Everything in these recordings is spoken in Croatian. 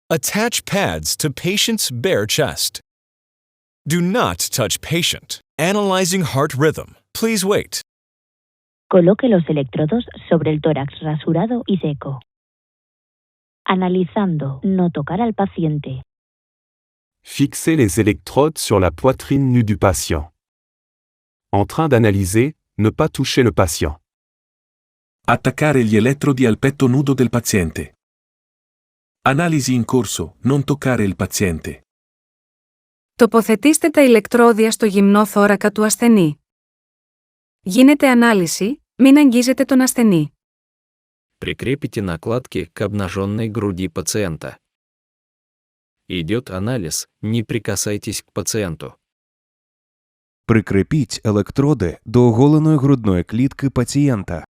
Attach pads to patient's bare chest. Do not touch patient. Analyzing heart rhythm. Please wait. Coloque los electrodos sobre el tórax rasurado y seco. Analizando, no tocar al paciente. Fixez les électrodes sur la poitrine nue du patient. En train d'analyser, ne pas toucher le patient. Attaccare gli elettrodi al petto nudo del paziente. Analisi in corso, non toccare il paziente. Τοποθετήστε τα ηλεκτρόδια στο γυμνό θώρακα του ασθενή. Γίνεται ανάλυση, μην αγγίζετε τον ασθενή. Прикрепите накладки к обнаженной груди пациента. Идет анализ, не прикасайтесь к пациенту. Прикріпіть електроди до оголеної грудної клітки пацієнта.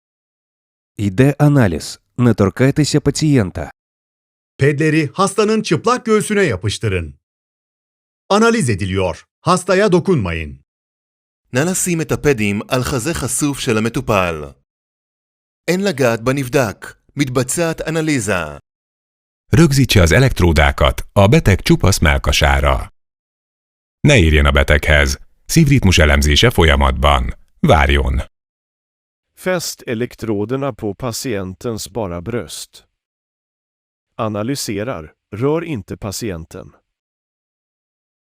Йде аналіз. Не торкайтеся пацієнта. Pedleri hastanın çıplak göğsüne yapıştırın. Analiz ediliyor. Hastaya dokunmayın. נא לשים את הפדים על חזה חשוף של המטופל. אין לגעת בנבדק. מתבצעת אנליזה. Rögzítse az elektródákat a beteg csupasz mellkasára. Ne érjen a beteghez. Szívritmus elemzése folyamatban. Várjon. Fäst elektroderna på patientens bara bröst. Analyserar. Rör inte patienten.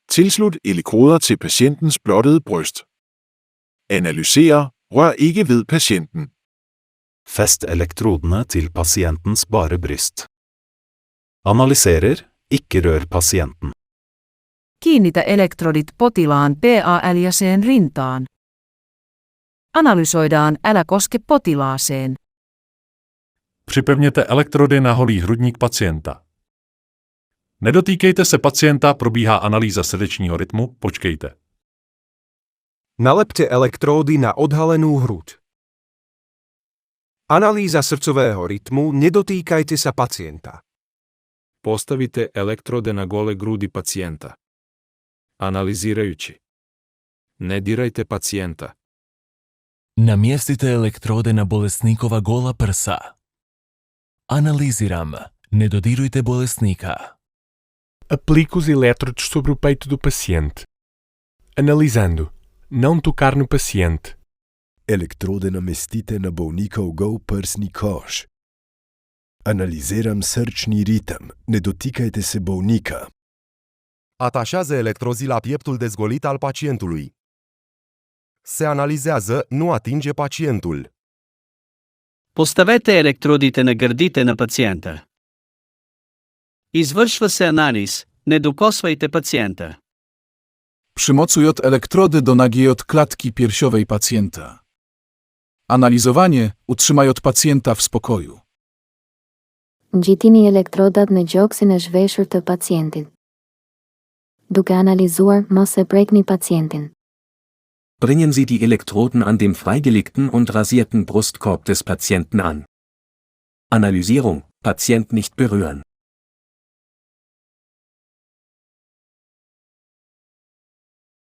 Tilslut elektroder til patientens blottede bryst. Analyser, rør ikke ved patienten. Fest elektrodene til pasientens bare bryst. Analyserer, ikke rør pasienten. Kiinnitä elektrodit potilaan PA-äljäseen rintaan. Analysoidaan, älä koske potilaaseen. Připevněte elektrody na holý hrudník pacienta. Nedotýkejte se pacienta, probíhá analýza srdečního rytmu, počkejte. Nalepte elektródy na odhalenú hruď. Analýza srdcového rytmu, nedotýkajte sa pacienta. Поставите електроде на голе груди пациента. Анализираjući. Не дирайте пациента. Namjestite elektrode na bolesnikova gola prsa. Analiziram. Ne dodirujte bolesnika. Aplique os elétrodos sobre o peito do paciente. Analisando. Não tocar no paciente. Elektrode namestite na bolnikov gol prsni koš. Analiziram srčni ritem. Ne dotikajte se bolnika. Atașează electrozii la pieptul dezgolit al pacientului. Se analizează, nu atinge pacientul. Поставете електродите на гърдите на пациента. Извършва се анализ, не докосвайте пациента. Przymocuj od elektrody do nagiej od klatki piersiowej pacjenta. Analizowanie utrzymaj od pacjenta w spokoju. Gjitini elektrodat në gjoksin e zhveshur të pacientit. Duke analizuar, mos e prekni pacientin. Bringen Sie die Elektroden an dem freigelegten und rasierten Brustkorb des Patienten an. Analysierung, Patient nicht berühren.